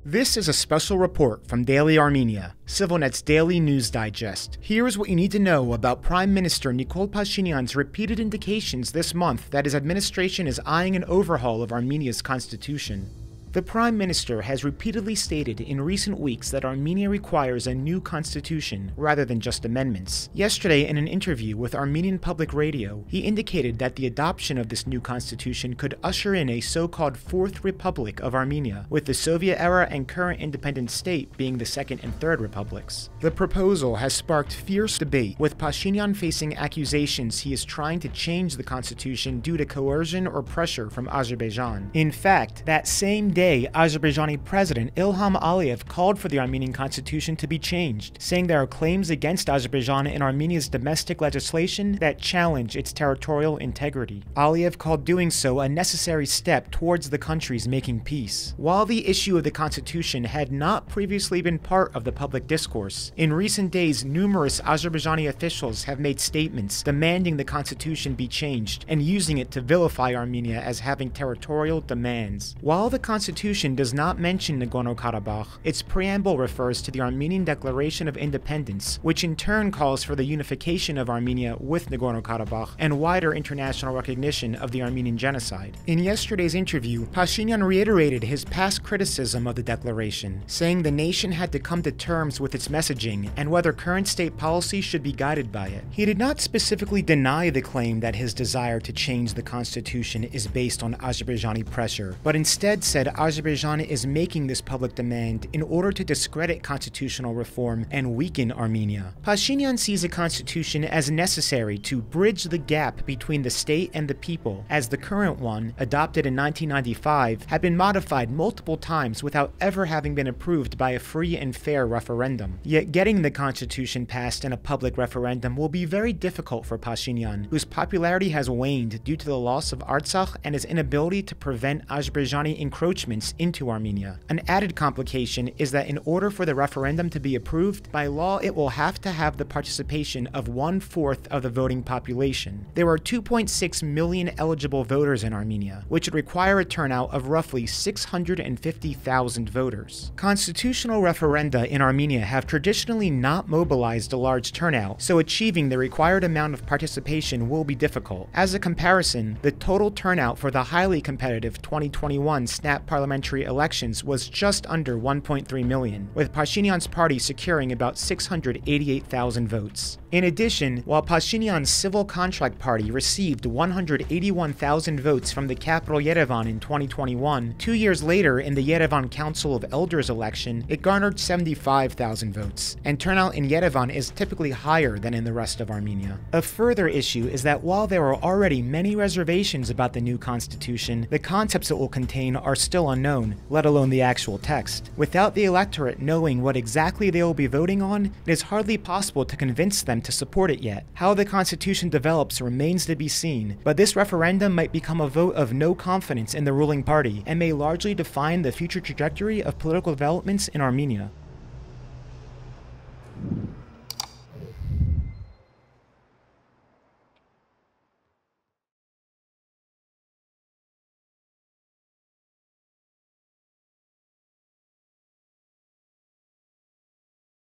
This is a special report from Daily Armenia, CivilNet's daily news digest. Here's what you need to know about Prime Minister Nikol Pashinyan's repeated indications this month that his administration is eyeing an overhaul of Armenia's constitution. The Prime Minister has repeatedly stated in recent weeks that Armenia requires a new constitution rather than just amendments. Yesterday, in an interview with Armenian Public Radio, he indicated that the adoption of this new constitution could usher in a so-called Fourth Republic of Armenia, with the Soviet era and current independent state being the second and third republics. The proposal has sparked fierce debate, with Pashinyan facing accusations he is trying to change the constitution due to coercion or pressure from Azerbaijan. In fact, that same day, Azerbaijani President Ilham Aliyev called for the Armenian constitution to be changed, saying there are claims against Azerbaijan in Armenia's domestic legislation that challenge its territorial integrity. Aliyev called doing so a necessary step towards the country's making peace. While the issue of the constitution had not previously been part of the public discourse, in recent days numerous Azerbaijani officials have made statements demanding the constitution be changed and using it to vilify Armenia as having territorial demands. While the constitution does not mention Nagorno-Karabakh, its preamble refers to the Armenian Declaration of Independence, which in turn calls for the unification of Armenia with Nagorno-Karabakh and wider international recognition of the Armenian genocide. In yesterday's interview, Pashinyan reiterated his past criticism of the declaration, saying the nation had to come to terms with its messaging and whether current state policy should be guided by it. He did not specifically deny the claim that his desire to change the constitution is based on Azerbaijani pressure, but instead said Azerbaijan is making this public demand in order to discredit constitutional reform and weaken Armenia. Pashinyan sees a constitution as necessary to bridge the gap between the state and the people, as the current one, adopted in 1995, had been modified multiple times without ever having been approved by a free and fair referendum. Yet getting the constitution passed in a public referendum will be very difficult for Pashinyan, whose popularity has waned due to the loss of Artsakh and his inability to prevent Azerbaijani encroachments into Armenia. An added complication is that in order for the referendum to be approved, by law it will have to have the participation of 1/4 of the voting population. There are 2.6 million eligible voters in Armenia, which would require a turnout of roughly 650,000 voters. Constitutional referenda in Armenia have traditionally not mobilized a large turnout, so achieving the required amount of participation will be difficult. As a comparison, the total turnout for the highly competitive 2021 snap parliamentary elections was just under 1.3 million, with Pashinyan's party securing about 688,000 votes. In addition, while Pashinyan's Civil Contract Party received 181,000 votes from the capital Yerevan in 2021, 2 years later in the Yerevan Council of Elders election, it garnered 75,000 votes, and turnout in Yerevan is typically higher than in the rest of Armenia. A further issue is that while there are already many reservations about the new constitution, the concepts it will contain are still unknown, let alone the actual text. Without the electorate knowing what exactly they will be voting on, it is hardly possible to convince them to support it yet. How the constitution develops remains to be seen, but this referendum might become a vote of no confidence in the ruling party and may largely define the future trajectory of political developments in Armenia.